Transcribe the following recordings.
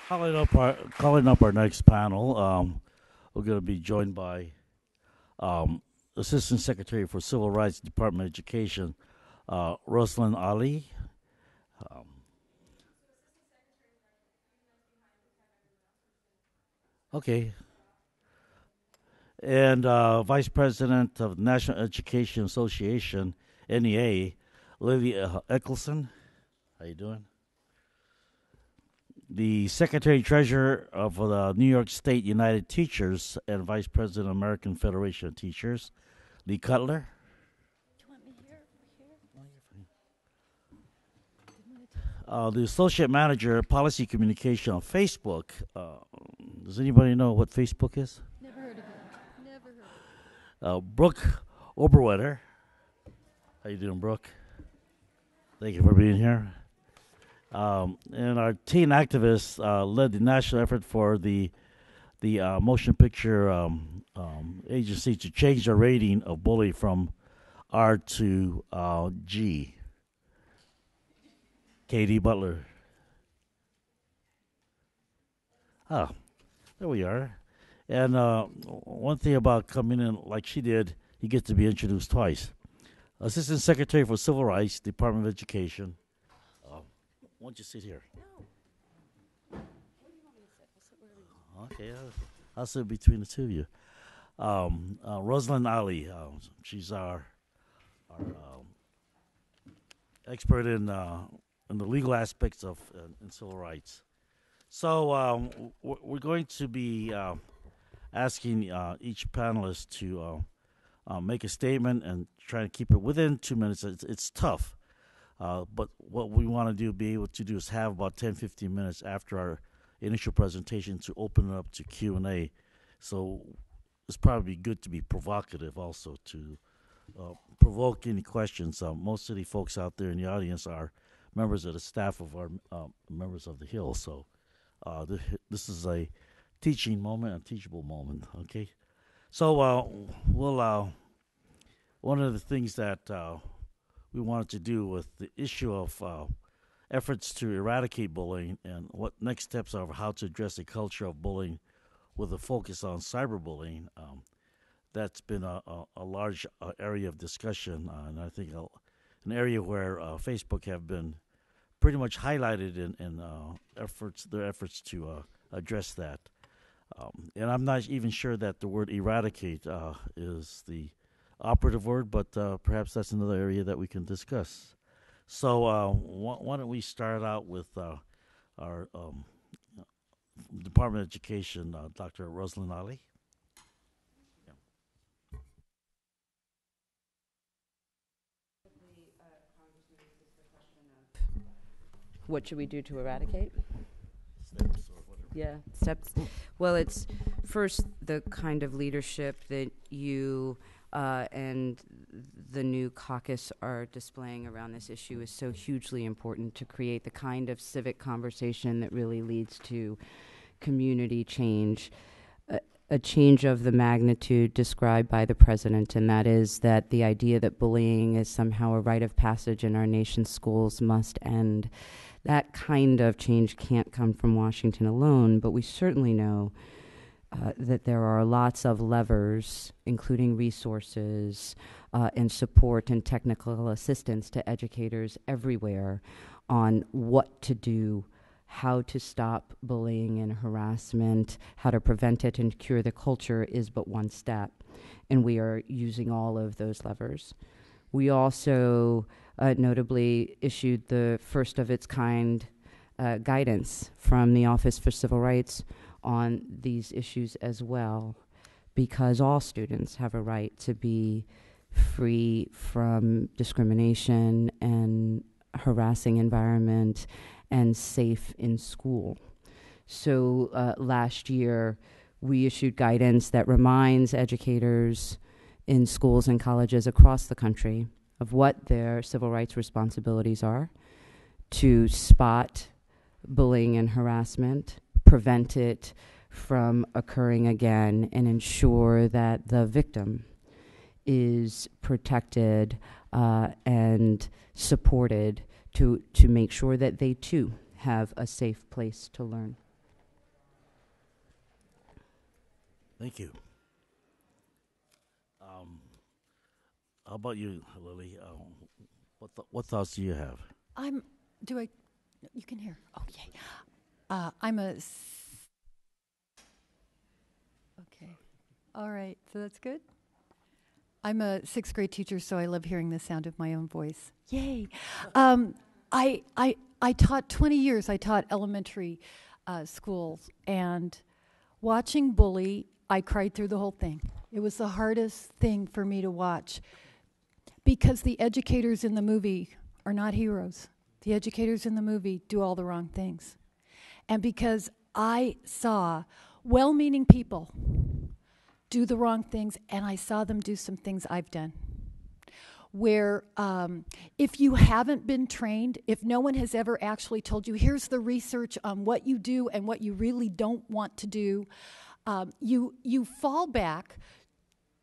Calling up our next panel. We're going to be joined by Assistant Secretary for Civil Rights, Department of Education, Russlynn Ali. Um, okay, and Vice President of National Education Association, NEA, Lily Eskelsen. How you doing? The Secretary Treasurer of the New York State United Teachers and Vice President of American Federation of Teachers, Lee Cutler. Do you want me here? The Associate Manager, Policy Communication on Facebook. Does anybody know what Facebook is? Never heard of it. Never heard of it. Brooke Oberwetter. How you doing, Brooke? Thank you for being here. And our teen activists led the national effort for the motion picture agency to change the rating of bully from R to G. Katy Butler. Ah, there we are. And one thing about coming in like she did, you get to be introduced twice. Assistant Secretary for Civil Rights, Department of Education. Why don't you sit here? No. Where do you want me to sit? I'll sit wherever you want. Okay, I'll sit between the two of you. Russlynn Ali, she's our expert in the legal aspects of in civil rights. So we're going to be asking each panelist to make a statement and try to keep it within 2 minutes. It's tough. But what we want to be able to do is have about 10, 15 minutes after our initial presentation to open it up to Q&A. So it's probably good to be provocative also, to provoke any questions. Most of the folks out there in the audience are members of the staff of our members of the Hill. So this is a teaching moment, a teachable moment, okay? So we'll one of the things that we wanted to do with the issue of efforts to eradicate bullying and what next steps are of how to address the culture of bullying with a focus on cyberbullying. That's been a large area of discussion, and I think an area where Facebook have been pretty much highlighted in their efforts to address that. And I'm not even sure that the word eradicate is the operative word, but perhaps that's another area that we can discuss. So why don't we start out with our Department of Education, Dr. Russlynn Ali. What should we do to eradicate? Steps or whatever. Yeah, steps. Well, it's first the kind of leadership that you and the new caucus are displaying around this issue is so hugely important to create the kind of civic conversation that really leads to community change, a change of the magnitude described by the president, and that is that the idea that bullying is somehow a rite of passage in our nation's schools must end. That kind of change can't come from Washington alone, but we certainly know that there are lots of levers, including resources and support and technical assistance to educators everywhere on what to do, how to stop bullying and harassment, how to prevent it and cure the culture is but one step. And we are using all of those levers. We also notably issued the first of its kind guidance from the Office for Civil Rights on these issues as well, because all students have a right to be free from discrimination and harassing environment and safe in school. So last year, we issued guidance that reminds educators in schools and colleges across the country of what their civil rights responsibilities are to spot bullying and harassment, prevent it from occurring again, and ensure that the victim is protected and supported to make sure that they too have a safe place to learn. Thank you. Um, how about you, Lily? What thoughts do you have? I'm, do I, you can hear. Oh, yay. I'm a, okay. All right, so that's good. I'm a sixth grade teacher, so I love hearing the sound of my own voice. Yay. I taught 20 years. I taught elementary schools, and watching bully, I cried through the whole thing. It was the hardest thing for me to watch because the educators in the movie are not heroes. The educators in the movie do all the wrong things. And because I saw well-meaning people do the wrong things, and I saw them do some things I've done. Where if you haven't been trained, if no one has ever actually told you, here's the research on what you do and what you really don't want to do, you fall back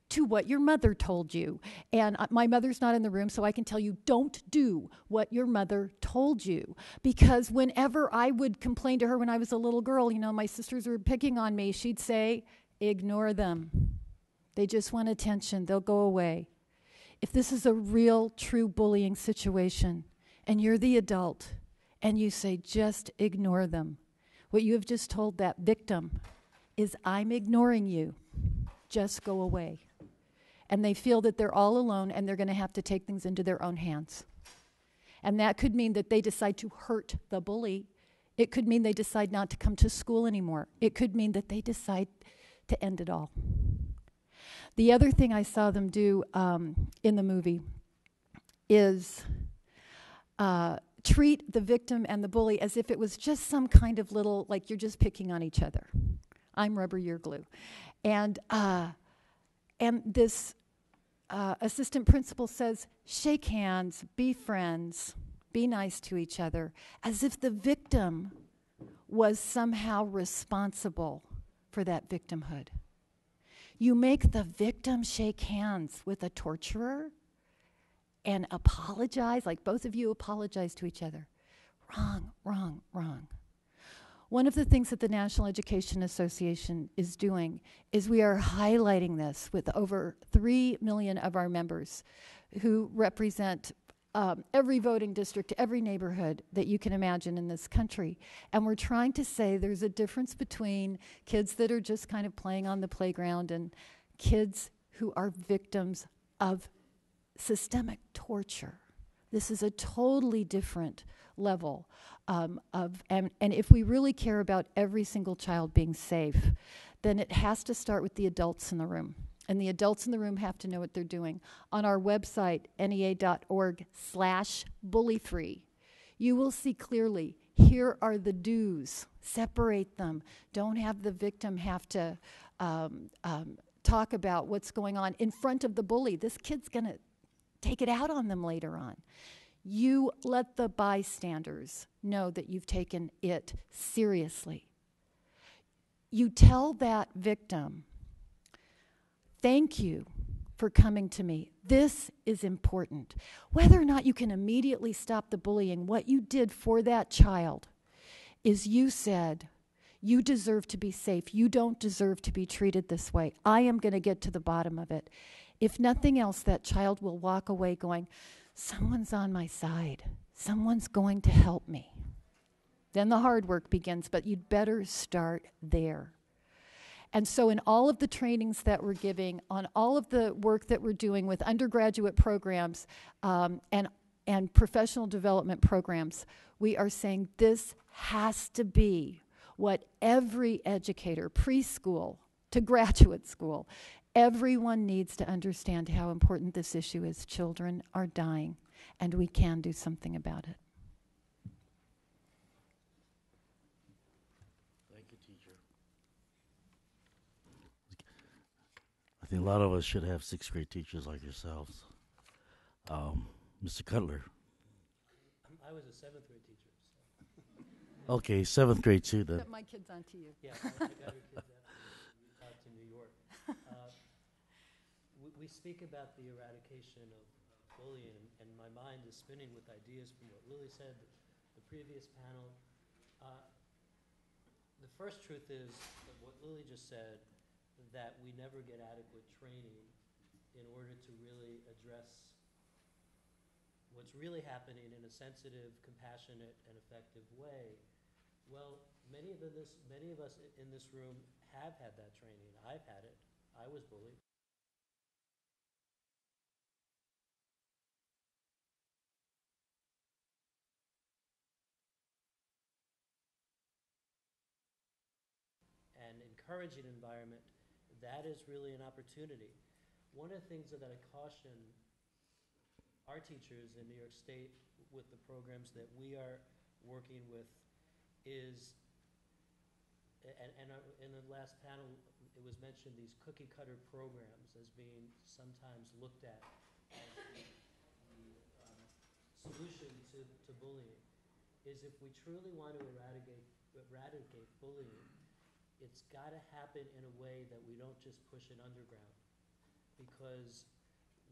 to what your mother told you. And my mother's not in the room, so I can tell you, don't do what your mother told you. Because whenever I would complain to her when I was a little girl, you know, my sisters were picking on me, she'd say, ignore them. They just want attention. They'll go away. If this is a real, true bullying situation, and you're the adult, and you say, just ignore them, what you have just told that victim is, I'm ignoring you. Just go away. And they feel that they're all alone, and they're going to have to take things into their own hands. And that could mean that they decide to hurt the bully. It could mean they decide not to come to school anymore. It could mean that they decide to end it all. The other thing I saw them do in the movie is treat the victim and the bully as if it was just some kind of little, like you're just picking on each other. I'm rubber, you're glue. And this assistant principal says, shake hands, be friends, be nice to each other, as if the victim was somehow responsible for that victimhood. You make the victim shake hands with a torturer and apologize, like both of you apologize to each other. Wrong, wrong, wrong. One of the things that the National Education Association is doing is we are highlighting this with over 3 million of our members who represent every voting district, every neighborhood that you can imagine in this country. And we're trying to say there's a difference between kids that are just kind of playing on the playground and kids who are victims of systemic torture. This is a totally different level and if we really care about every single child being safe, then it has to start with the adults in the room. And the adults in the room have to know what they're doing. On our website, nea.org/bully-free, you will see clearly, here are the do's. Separate them. Don't have the victim have to talk about what's going on in front of the bully. This kid's going to take it out on them later on. You let the bystanders know that you've taken it seriously. You tell that victim, thank you for coming to me. This is important. Whether or not you can immediately stop the bullying, what you did for that child is you said, you deserve to be safe. You don't deserve to be treated this way. I am going to get to the bottom of it. If nothing else, that child will walk away going, someone's on my side. Someone's going to help me. Then the hard work begins, but you'd better start there. And so in all of the trainings that we're giving, on all of the work that we're doing with undergraduate programs and professional development programs, we are saying this has to be what every educator, preschool to graduate school, everyone needs to understand how important this issue is. Children are dying, and we can do something about it. Thank you, teacher. I think a lot of us should have sixth grade teachers like yourselves. Mr. Cutler. I was a seventh grade teacher. So. Okay, seventh grade too then. Put my kids on to you. Yeah, I got your kids out to New York. We speak about the eradication of bullying, and my mind is spinning with ideas from what Lily said, the previous panel. The first truth is that what Lily just said, that we never get adequate training in order to really address what's really happening in a sensitive, compassionate, and effective way. Well, many of us in this room have had that training. I've had it. I was bullied. And encouraging environment, that is really an opportunity. One of the things that I caution our teachers in New York State with the programs that we are working with is, and in the last panel, it was mentioned these cookie cutter programs as being sometimes looked at as the solution to bullying, is if we truly want to eradicate bullying, it's got to happen in a way that we don't just push it underground. Because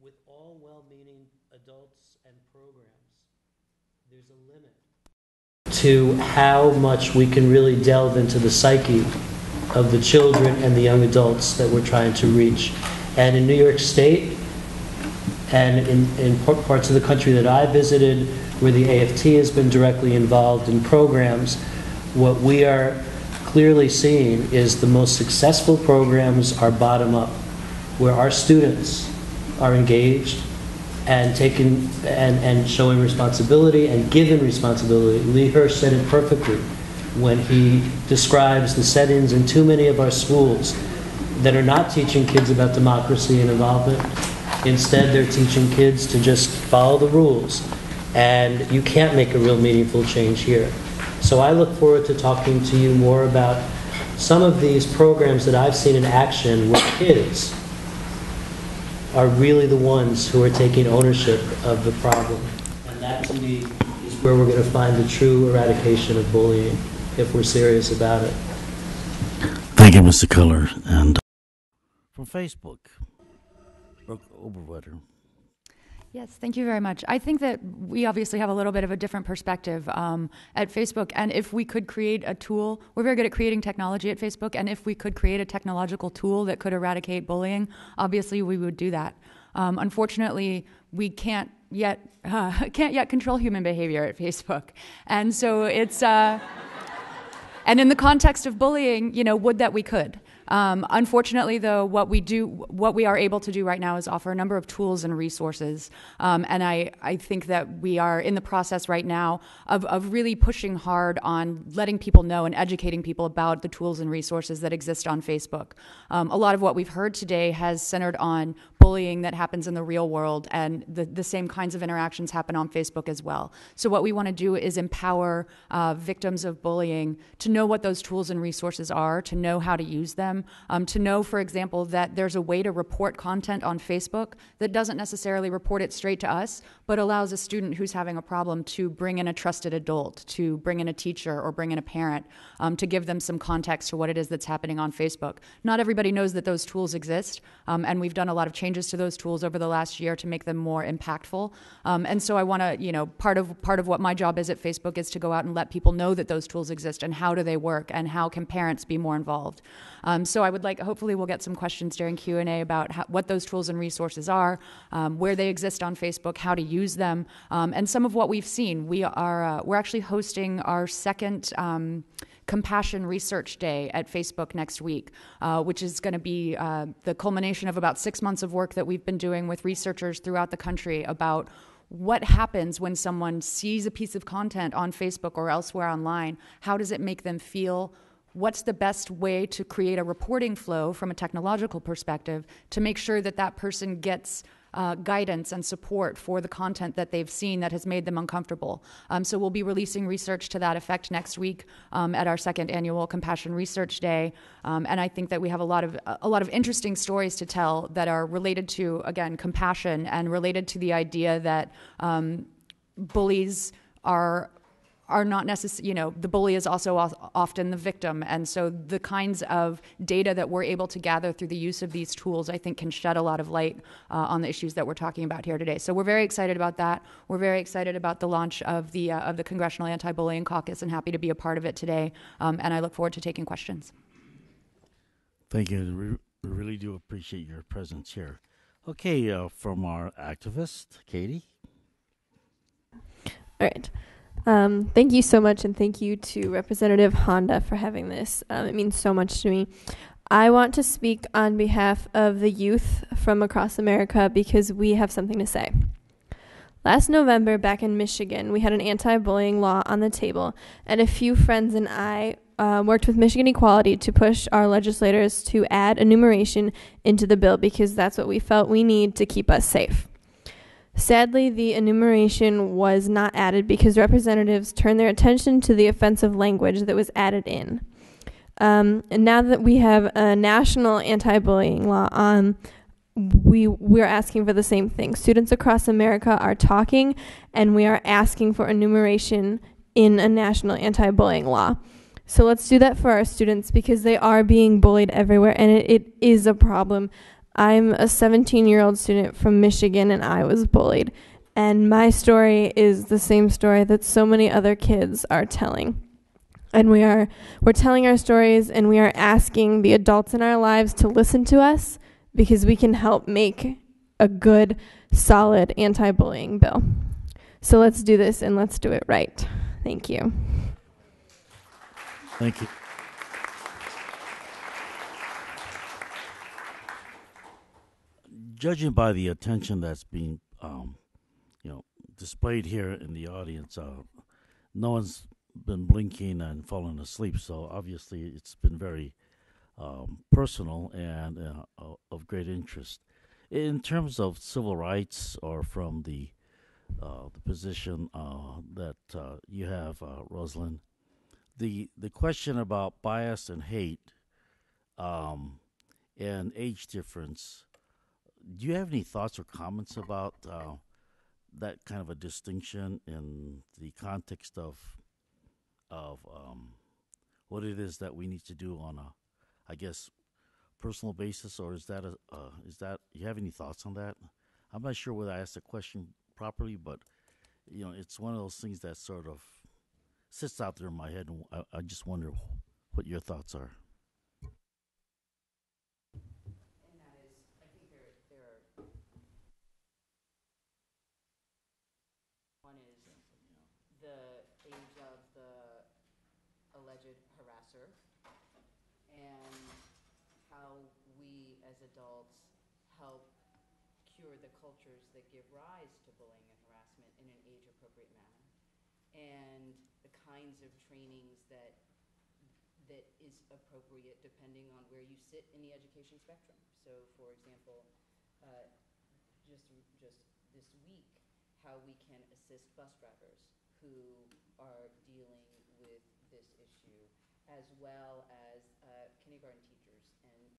with all well-meaning adults and programs, there's a limit to how much we can really delve into the psyche of the children and the young adults that we're trying to reach. And in New York State, and in parts of the country that I visited, where the AFT has been directly involved in programs, what we are clearly seeing is the most successful programs are bottom-up, where our students are engaged and taking and showing responsibility and given responsibility. Lee Hirsch said it perfectly when he describes the settings in too many of our schools that are not teaching kids about democracy and involvement. Instead, they're teaching kids to just follow the rules, and you can't make a real meaningful change here. So I look forward to talking to you more about some of these programs that I've seen in action where kids are really the ones who are taking ownership of the problem. And that, to me, is where we're going to find the true eradication of bullying, if we're serious about it. Thank you, Mr. Cutler. And from Facebook, Brooke Oberwetter. Yes, thank you very much. I think that we obviously have a little bit of a different perspective at Facebook, and if we could create a tool, we're very good at creating technology at Facebook, and if we could create a technological tool that could eradicate bullying, obviously we would do that. Unfortunately, we can't yet control human behavior at Facebook, and so it's and in the context of bullying, would that we could. Unfortunately, though, what we are able to do right now is offer a number of tools and resources. And I think that we are in the process right now of really pushing hard on letting people know and educating people about the tools and resources that exist on Facebook. A lot of what we've heard today has centered on bullying that happens in the real world, and the same kinds of interactions happen on Facebook as well. So what we want to do is empower victims of bullying to know what those tools and resources are, to know how to use them, to know, for example, that there's a way to report content on Facebook that doesn't necessarily report it straight to us, but allows a student who's having a problem to bring in a trusted adult, to bring in a teacher or bring in a parent, to give them some context to what it is that's happening on Facebook. Not everybody knows that those tools exist, and we've done a lot of changes to those tools over the last year to make them more impactful. And so I want to, part of what my job is at Facebook is to go out and let people know that those tools exist and how do they work and how can parents be more involved. So I would hopefully we'll get some questions during Q&A about what those tools and resources are, where they exist on Facebook, how to use them, and some of what we've seen. We're actually hosting our second Compassion Research Day at Facebook next week, which is going to be the culmination of about 6 months of work that we've been doing with researchers throughout the country about what happens when someone sees a piece of content on Facebook or elsewhere online. How does it make them feel? What's the best way to create a reporting flow from a technological perspective to make sure that that person gets guidance and support for the content that they've seen that has made them uncomfortable. So we'll be releasing research to that effect next week at our second annual Compassion Research Day. And I think that we have a lot of interesting stories to tell that are related to, again, compassion and related to the idea that bullies are not necessarily, the bully is also often the victim. And so the kinds of data that we're able to gather through the use of these tools, I think, can shed a lot of light on the issues that we're talking about here today. So we're very excited about that. We're very excited about the launch of the Congressional Anti-Bullying Caucus and happy to be a part of it today. And I look forward to taking questions. Thank you. We really do appreciate your presence here. Okay, from our activist, Katy. All right. Thank you so much, and thank you to Representative Honda for having this. It means so much to me. I want to speak on behalf of the youth from across America because we have something to say. Last November, back in Michigan, we had an anti-bullying law on the table, and a few friends and I worked with Michigan Equality to push our legislators to add enumeration into the bill because that's what we felt we need to keep us safe. Sadly, the enumeration was not added because representatives turned their attention to the offensive language that was added in. And now that we have a national anti-bullying law on, we're asking for the same thing. Students across America are talking, and we are asking for enumeration in a national anti-bullying law. So let's do that for our students because they are being bullied everywhere, and it is a problem. I'm a 17-year-old student from Michigan, and I was bullied. And my story is the same story that so many other kids are telling. And we're telling our stories, and we are asking the adults in our lives to listen to us because we can help make a good, solid anti-bullying bill. So let's do this, and let's do it right. Thank you. Thank you. Judging by the attention that's being, displayed here in the audience, no one's been blinking and falling asleep. So obviously, it's been very personal and of great interest. In terms of civil rights, or from the position that you have, Russlynn, the question about bias and hate and age difference. Do you have any thoughts or comments about that kind of a distinction in the context of what it is that we need to do on a, I guess, personal basis, or is that you have any thoughts on that? I'm not sure whether I asked the question properly, but it's one of those things that sort of sits out there in my head, and I just wonder what your thoughts are. One is the age of the alleged harasser and how we as adults help cure the cultures that give rise to bullying and harassment in an age-appropriate manner, and the kinds of trainings that is appropriate depending on where you sit in the education spectrum. So, for example, just this week, how we can assist bus drivers who are dealing with this issue, as well as kindergarten teachers and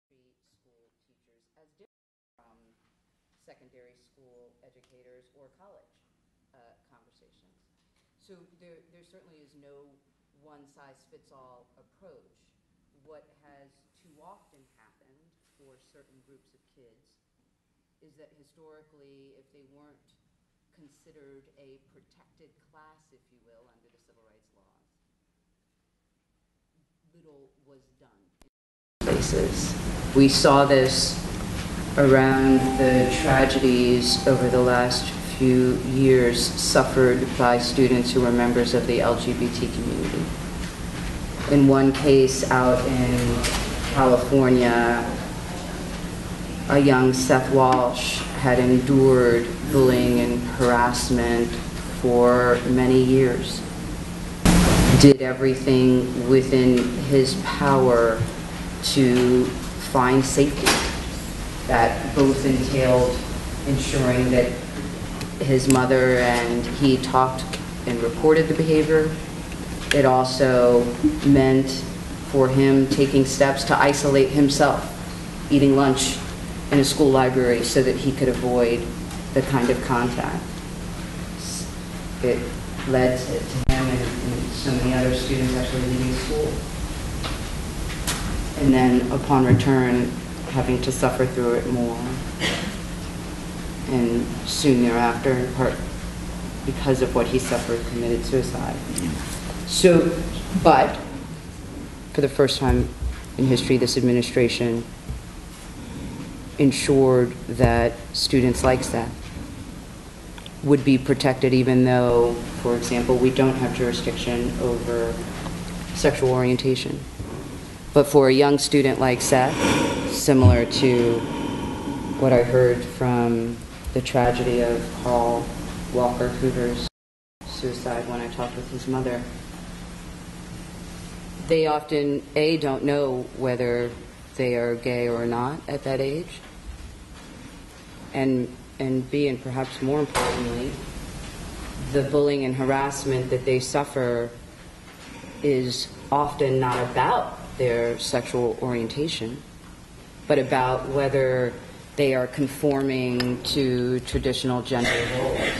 school teachers, as different from secondary school educators or college conversations. So there certainly is no one-size-fits-all approach. What has too often happened for certain groups of kids is that historically, if they weren't considered a protected class, if you will, under the civil rights laws, little was done. Places. We saw this around the tragedies over the last few years suffered by students who were members of the LGBT community. In one case out in California, a young Seth Walsh had endured bullying and harassment for many years. Did everything within his power to find safety. That both entailed ensuring that his mother and he talked and reported the behavior. It also meant for him taking steps to isolate himself, eating lunch in a school library so that he could avoid the kind of contact. It led to him and so many other students actually leaving school. And then upon return, having to suffer through it more. And soon thereafter, in part because of what he suffered, committed suicide. So, but for the first time in history, this administration ensured that students like Seth would be protected, even though, for example, we don't have jurisdiction over sexual orientation. But for a young student like Seth, similar to what I heard from the tragedy of Carl Walker Hoover's suicide when I talked with his mother, they often, A, don't know whether they are gay or not at that age, and B, and perhaps more importantly, the bullying and harassment that they suffer is often not about their sexual orientation, but about whether they are conforming to traditional gender roles. That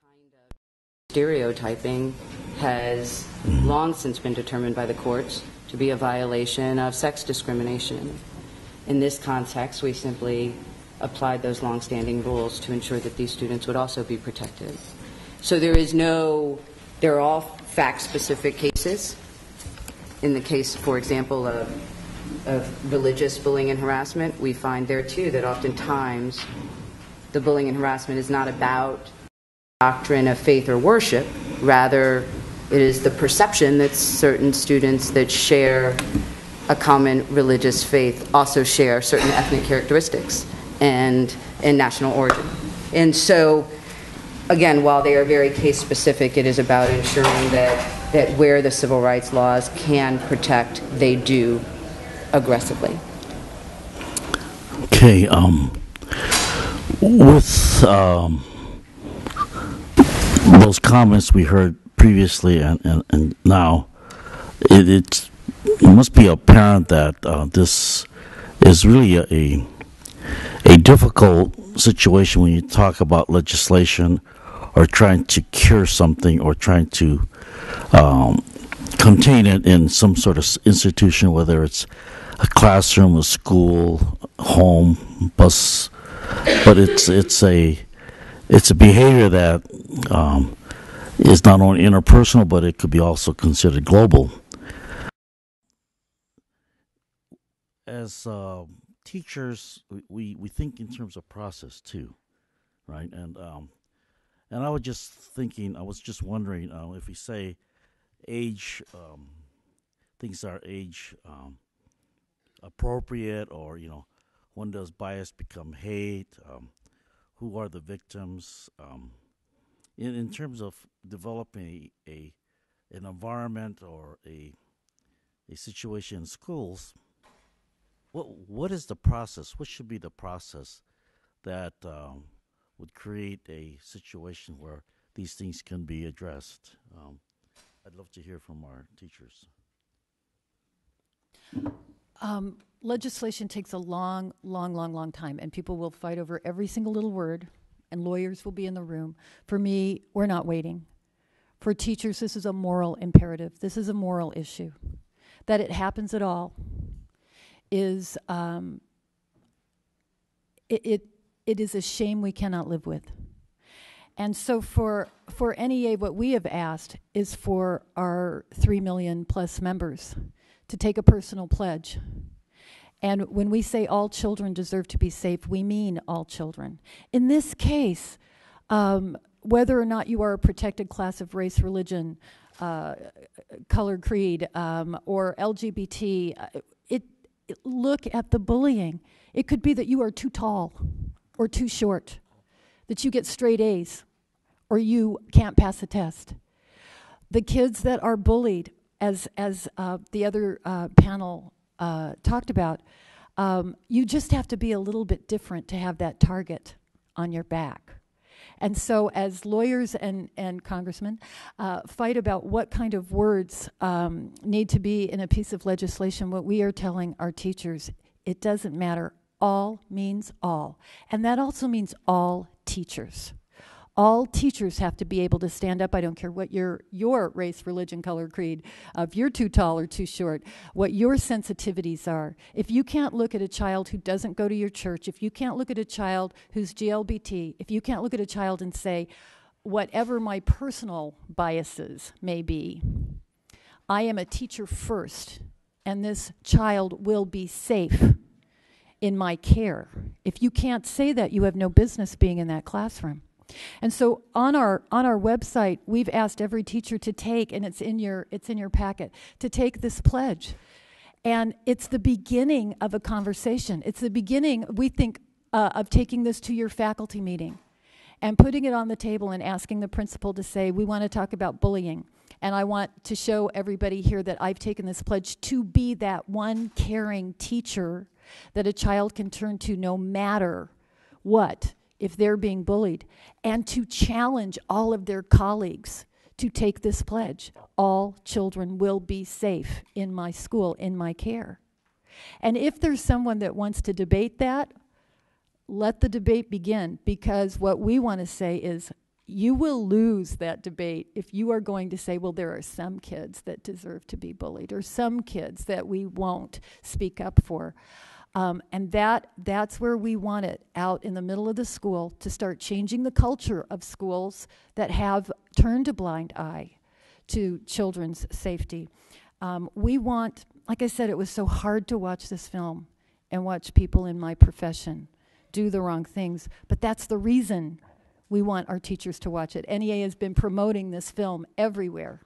kind of stereotyping has long since been determined by the courts to be a violation of sex discrimination. In this context, we simply applied those long-standing rules to ensure that these students would also be protected. So they're all fact-specific cases. In the case, for example, of religious bullying and harassment, we find there too that oftentimes the bullying and harassment is not about doctrine of faith or worship. Rather, it is the perception that certain students that share a common religious faith also share certain ethnic characteristics and national origin. And so, again, while they are very case-specific, it is about ensuring that where the civil rights laws can protect, they do aggressively. Okay, with those comments we heard previously and now, it must be apparent that this is really a difficult situation when you talk about legislation or trying to cure something or trying to contain it in some sort of institution, whether it's a classroom, a school, home, bus. But it's a behavior that is not only interpersonal, but it could be also considered global. As teachers, we think in terms of process too, right? And I was just wondering if we say age, things are age appropriate, or when does bias become hate? Who are the victims? In terms of developing an environment or a situation in schools, what is the process? What should be the process that would create a situation where these things can be addressed? I'd love to hear from our teachers. Legislation takes a long time, and people will fight over every single little word, and lawyers will be in the room. For me, we're not waiting. For teachers, this is a moral imperative. This is a moral issue. That it happens at all is it is a shame we cannot live with. And so for NEA, what we have asked is for our 3 million plus members to take a personal pledge. And when we say all children deserve to be safe, we mean all children. In this case, whether or not you are a protected class of race, religion, color, creed, or LGBT, look at the bullying. It could be that you are too tall or too short, that you get straight A's, or you can't pass a test. The kids that are bullied, as the other panel talked about, you just have to be a little bit different to have that target on your back. And so as lawyers and congressmen fight about what kind of words need to be in a piece of legislation, what we are telling our teachers, it doesn't matter. All means all. And that also means all teachers. All teachers have to be able to stand up. I don't care what your race, religion, color, creed, if you're too tall or too short, what your sensitivities are. If you can't look at a child who doesn't go to your church, if you can't look at a child who's GLBT, if you can't look at a child and say, whatever my personal biases may be, I am a teacher first, and this child will be safe. in my care. If you can't say that, you have no business being in that classroom. And so on our website, we've asked every teacher to take, and it's in your packet, to take this pledge. And it's the beginning of a conversation. It's the beginning, we think, of taking this to your faculty meeting and putting it on the table and asking the principal to say, we want to talk about bullying. And I want to show everybody here that I've taken this pledge to be that one caring teacher that a child can turn to no matter what if they're being bullied, and to challenge all of their colleagues to take this pledge. All children will be safe in my school, in my care. And if there's someone that wants to debate that, let the debate begin, because what we want to say is you will lose that debate if you are going to say, well, there are some kids that deserve to be bullied, or some kids that we won't speak up for. And that's where we want it, out in the middle of the school, to start changing the culture of schools that have turned a blind eye to children's safety. We want, like I said, it was so hard to watch this film and watch people in my profession do the wrong things, but that's the reason we want our teachers to watch it. NEA has been promoting this film everywhere,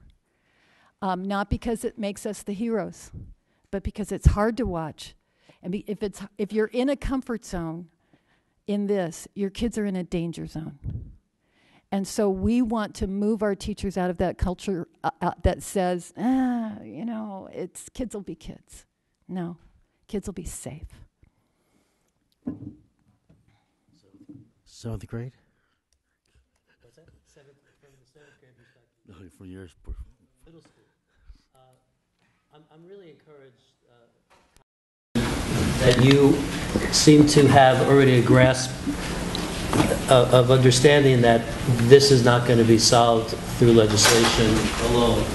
not because it makes us the heroes, but because it's hard to watch. And if you're in a comfort zone in this, your kids are in a danger zone. And so we want to move our teachers out of that culture that says, it's kids will be kids. No, kids will be safe. Seventh grade? What's that? From the seventh grade perspective. No, from yours. Middle school. I'm really encouraged that you seem to have already a grasp of understanding that this is not going to be solved through legislation alone.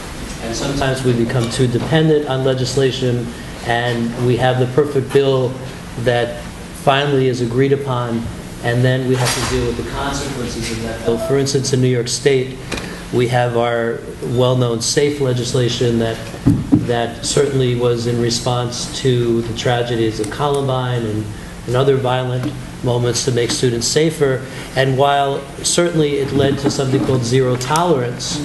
And sometimes we become too dependent on legislation, and we have the perfect bill that finally is agreed upon, and then we have to deal with the consequences of that bill. For instance, in New York State, we have our well-known SAFE legislation that certainly was in response to the tragedies of Columbine and other violent moments to make students safer. And while certainly it led to something called zero tolerance,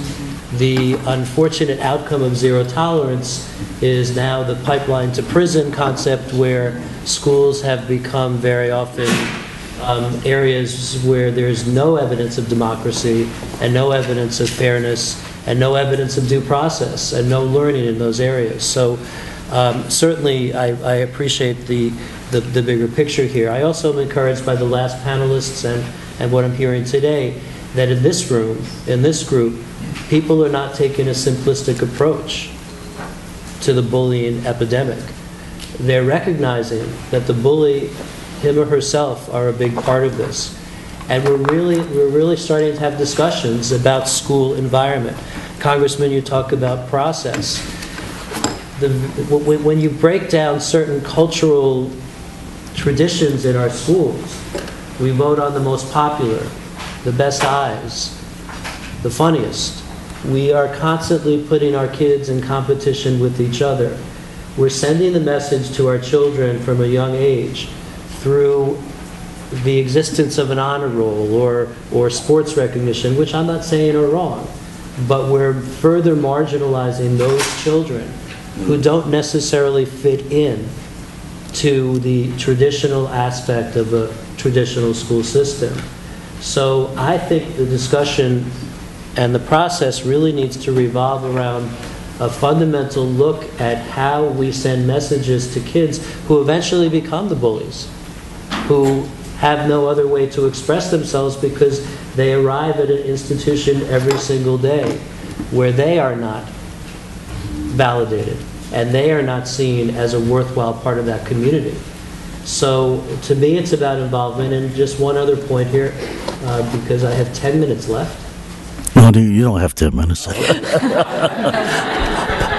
the unfortunate outcome of zero tolerance is now the pipeline to prison concept, where schools have become very often areas where there's no evidence of democracy and no evidence of fairness and no evidence of due process and no learning in those areas. So certainly I appreciate the bigger picture here. I also am encouraged by the last panelists and what I'm hearing today, that in this room, in this group, people are not taking a simplistic approach to the bullying epidemic. They're recognizing that the bully, him or herself, are a big part of this. And we're really starting to have discussions about school environment. Congressman, you talk about process. When you break down certain cultural traditions in our schools, we vote on the most popular, the best eyes, the funniest. We are constantly putting our kids in competition with each other. We're sending the message to our children from a young age through the existence of an honor roll or sports recognition, which I'm not saying are wrong, but we're further marginalizing those children who don't necessarily fit in to the traditional aspect of a traditional school system. So I think the discussion and the process really needs to revolve around a fundamental look at how we send messages to kids who eventually become the bullies, who have no other way to express themselves because they arrive at an institution every single day where they are not validated and they are not seen as a worthwhile part of that community. So to me, it's about involvement. And just one other point here, because I have 10 minutes left. No, you don't have 10 minutes.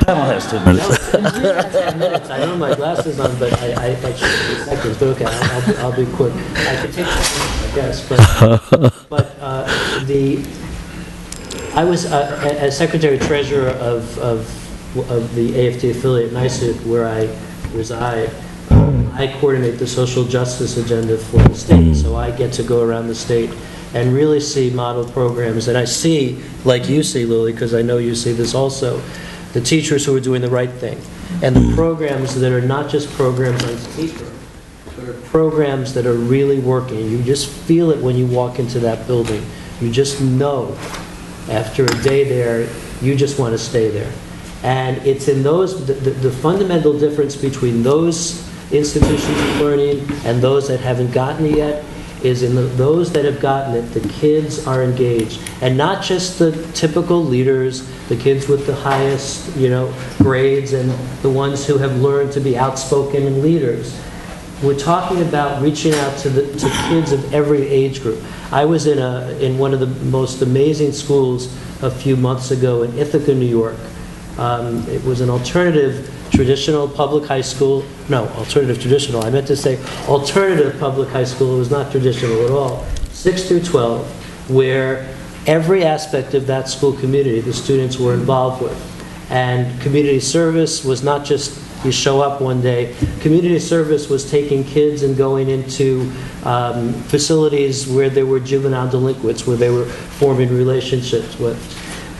Panel has 10 minutes. 10 minutes. I don't have my glasses on, but I should take seconds. But okay, I'll be quick. I could take seconds, I guess. But I was as Secretary Treasurer of the AFT affiliate NYSUT, where I reside. I coordinate the social justice agenda for the state, so I get to go around the state and really see model programs. And I see, like you see, Lily, because I know you see this also, the teachers who are doing the right thing. And the programs that are not just programs on paper, but are programs that are really working. You just feel it when you walk into that building. You just know after a day there, you just want to stay there. And it's in those, the fundamental difference between those institutions of learning and those that haven't gotten it yet is in those that have gotten it, the kids are engaged. And not just the typical leaders, the kids with the highest, grades and the ones who have learned to be outspoken and leaders. We're talking about reaching out to kids of every age group. I was in one of the most amazing schools a few months ago in Ithaca, New York. It was an alternative traditional public high school. No, alternative traditional. I meant to say alternative public high school. It was not traditional at all. 6 through 12, where every aspect of that school community the students were involved with. And community service was not just you show up one day. Community service was taking kids and going into facilities where there were juvenile delinquents, where they were forming relationships with,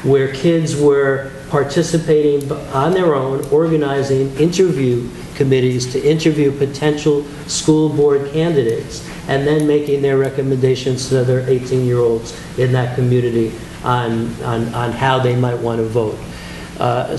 where kids were participating on their own, organizing interview committees to interview potential school board candidates, and then making their recommendations to other 18-year-olds in that community on how they might want to vote.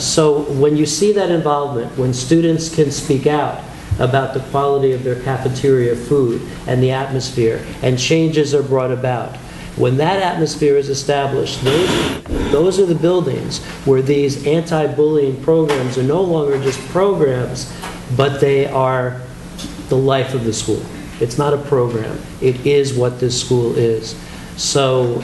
So when you see that involvement, when students can speak out about the quality of their cafeteria food and the atmosphere, and changes are brought about, when that atmosphere is established, those are the buildings where these anti-bullying programs are no longer just programs, but they are the life of the school. It's not a program. It is what this school is. So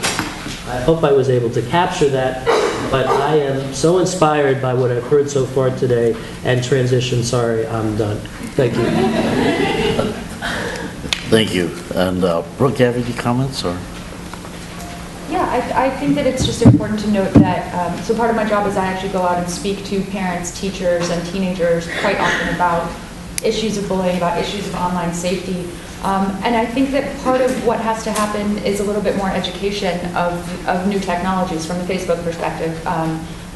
I hope I was able to capture that, but I am so inspired by what I've heard so far today, and transition, sorry, I'm done. Thank you. Thank you. And Brooke, do you have any comments? Or? Yeah, I think that it's just important to note that, so part of my job is I actually go out and speak to parents, teachers, and teenagers quite often about issues of bullying, about issues of online safety. And I think that part of what has to happen is a little bit more education of new technologies from the Facebook perspective.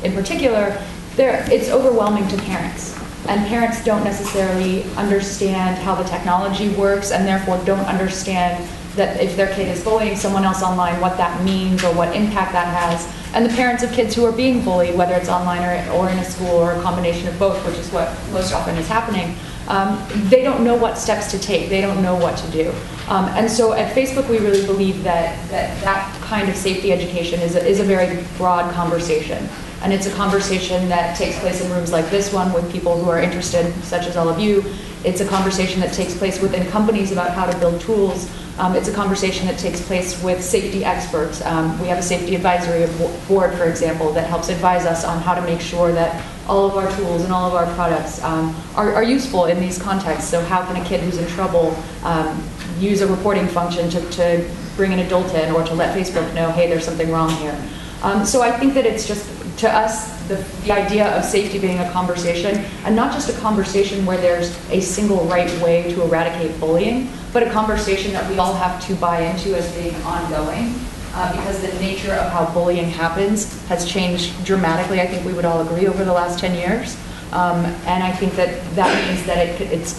In particular, it's overwhelming to parents. And parents don't necessarily understand how the technology works, and therefore don't understand that if their kid is bullying someone else online, what that means or what impact that has. And the parents of kids who are being bullied, whether it's online or in a school or a combination of both, which is what most often is happening, they don't know what steps to take. They don't know what to do. And so at Facebook, we really believe that kind of safety education is a very broad conversation. And it's a conversation that takes place in rooms like this one with people who are interested, such as all of you. It's a conversation that takes place within companies about how to build tools. It's a conversation that takes place with safety experts. We have a safety advisory board, for example, that helps advise us on how to make sure that all of our tools and all of our products are useful in these contexts. So how can a kid who's in trouble use a reporting function to bring an adult in, or to let Facebook know, hey, there's something wrong here. So I think that it's just, to us, the idea of safety being a conversation, and not just a conversation where there's a single right way to eradicate bullying, but a conversation that we all have to buy into as being ongoing, because the nature of how bullying happens has changed dramatically, I think we would all agree, over the last 10 years. And I think that means that it's,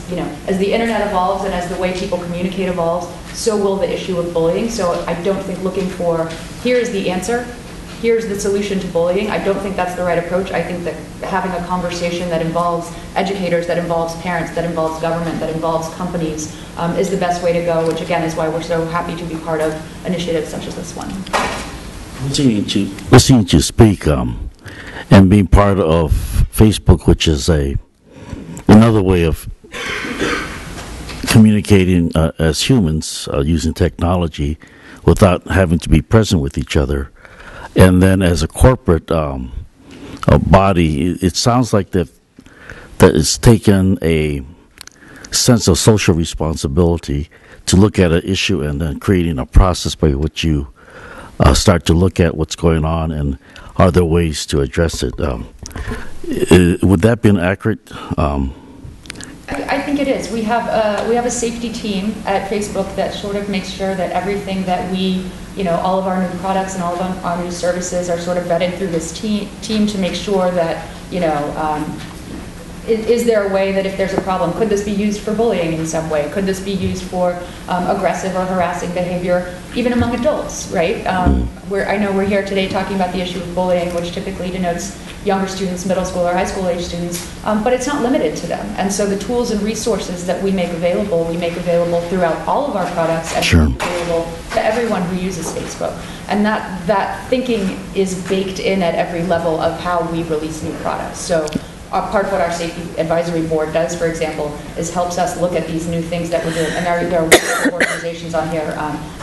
as the internet evolves and as the way people communicate evolves, so will the issue of bullying. So I don't think looking for, here's the answer, here's the solution to bullying, I don't think that's the right approach. I think that having a conversation that involves educators, that involves parents, that involves government, that involves companies, is the best way to go, which again is why we're so happy to be part of initiatives such as this one. Listening to speak and being part of Facebook, which is another way of communicating as humans using technology without having to be present with each other. And then as a corporate body, it sounds like that it's taken a sense of social responsibility to look at an issue and then creating a process by which you start to look at what's going on and are there ways to address it. Would that be an accurate? I think think it is. We have a safety team at Facebook that sort of makes sure that everything that we, all of our new products and all of our new services are sort of vetted through this team to make sure that, is there a way that if there's a problem, could this be used for bullying in some way? Could this be used for aggressive or harassing behavior, even among adults, right? I know we're here today talking about the issue of bullying, which typically denotes younger students, middle school or high school age students, but it's not limited to them. And so the tools and resources that we make available throughout all of our products and Sure. available to everyone who uses Facebook. And that thinking is baked in at every level of how we release new products. So part of what our safety advisory board does, for example, is helps us look at these new things that we're doing. And there are wonderful organizations on here,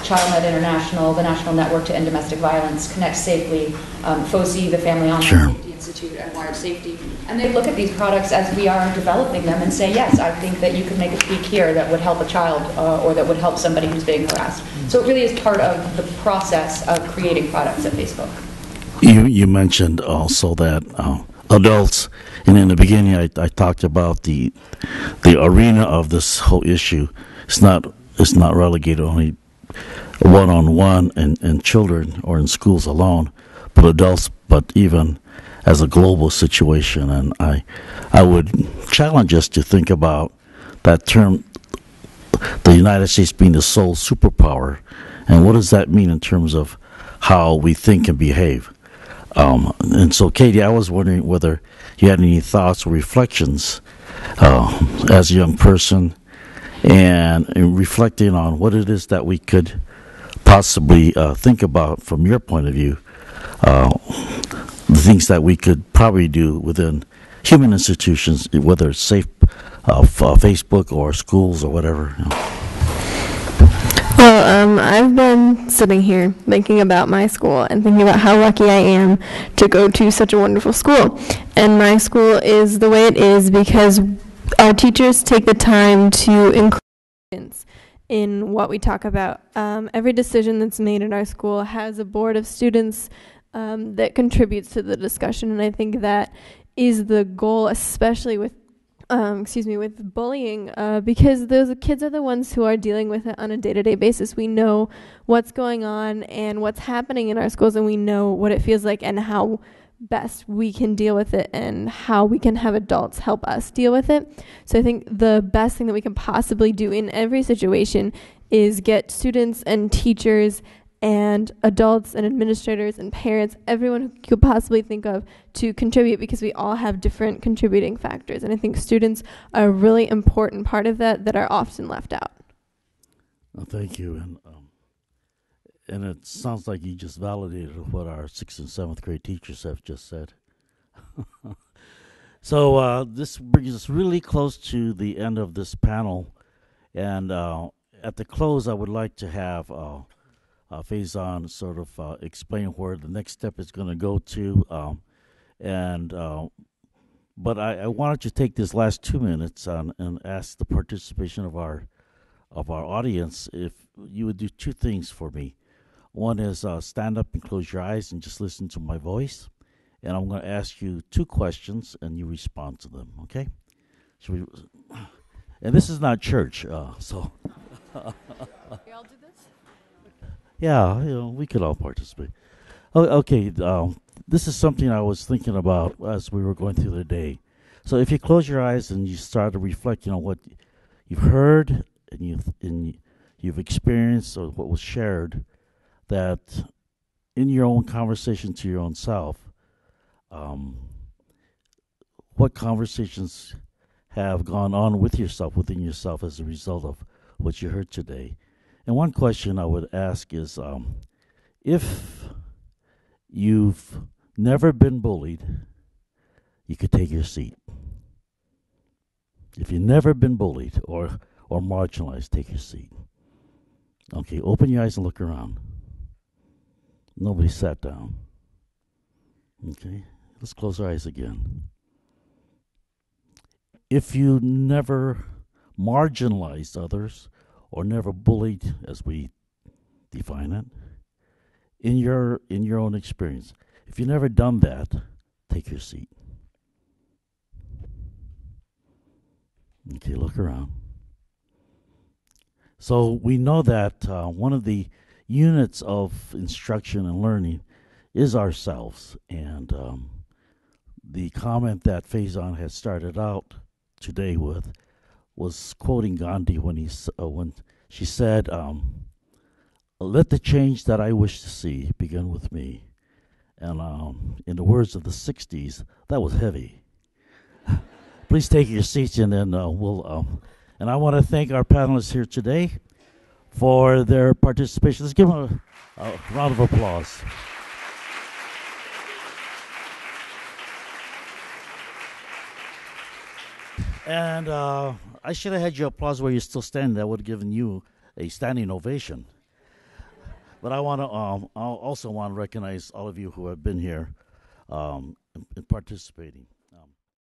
ChildNet International, the National Network to End Domestic Violence, Connect Safely, FOSI, the Family Online Sure. Safety Institute, and Wired Safety. And they look at these products as we are developing them and say, yes, I think that you could make a tweak here that would help a child or that would help somebody who's being harassed. So it really is part of the process of creating products at Facebook. You mentioned also that adults, and in the beginning I talked about the arena of this whole issue. It's not relegated only one-on-one in children or in schools alone, but adults, but even as a global situation. And I would challenge us to think about that term, the United States being the sole superpower, and what does that mean in terms of how we think and behave. And so, Katy, I was wondering whether you had any thoughts or reflections as a young person and reflecting on what it is that we could possibly think about from your point of view, the things that we could probably do within human institutions, whether it's safe Facebook or schools or whatever. Well, I've been sitting here thinking about my school and thinking about how lucky I am to go to such a wonderful school. And my school is the way it is because our teachers take the time to include students in what we talk about. Every decision that's made at our school has a board of students that contributes to the discussion, and I think that is the goal, especially with with bullying, because those kids are the ones who are dealing with it on a day-to-day basis. We know what's going on and what's happening in our schools, and we know what it feels like and how best we can deal with it and how we can have adults help us deal with it. So I think the best thing that we can possibly do in every situation is get students and teachers and adults and administrators and parents, everyone who you could possibly think of, to contribute, because we all have different contributing factors. And I think students are a really important part of that are often left out. Well, thank you. And it sounds like you just validated what our 6th and 7th grade teachers have just said. So this brings us really close to the end of this panel. And at the close, I would like to have Faison sort of explain where the next step is going to go to. But I wanted to take this last 2 minutes and ask the participation of our audience if you would do two things for me. One is stand up and close your eyes and just listen to my voice. And I'm going to ask you two questions and you respond to them, okay? And this is not church, so. We all do this? Yeah, we could all participate. Okay, this is something I was thinking about as we were going through the day. So if you close your eyes and you start reflecting on what you've heard and you've experienced or what was shared, that in your own conversation to your own self, what conversations have gone on with yourself, within yourself, as a result of what you heard today. And one question I would ask is, if you've never been bullied, you could take your seat. If you've never been bullied or marginalized, take your seat. Okay, open your eyes and look around. Nobody sat down. Okay, let's close our eyes again. If you never marginalized others or never bullied, as we define it, in your own experience, if you've never done that, take your seat. Okay, look around. So we know that one of the units of instruction and learning is ourselves. And the comment that Faison had started out today with was quoting Gandhi when when she said, "Let the change that I wish to see begin with me." And in the words of the '60s, that was heavy. Please take your seats, and then we'll. And I want to thank our panelists here today for their participation. Let's give them a round of applause. And I should have had you applause where you're still standing. That would have given you a standing ovation. But I want to I also want to recognize all of you who have been here and participating.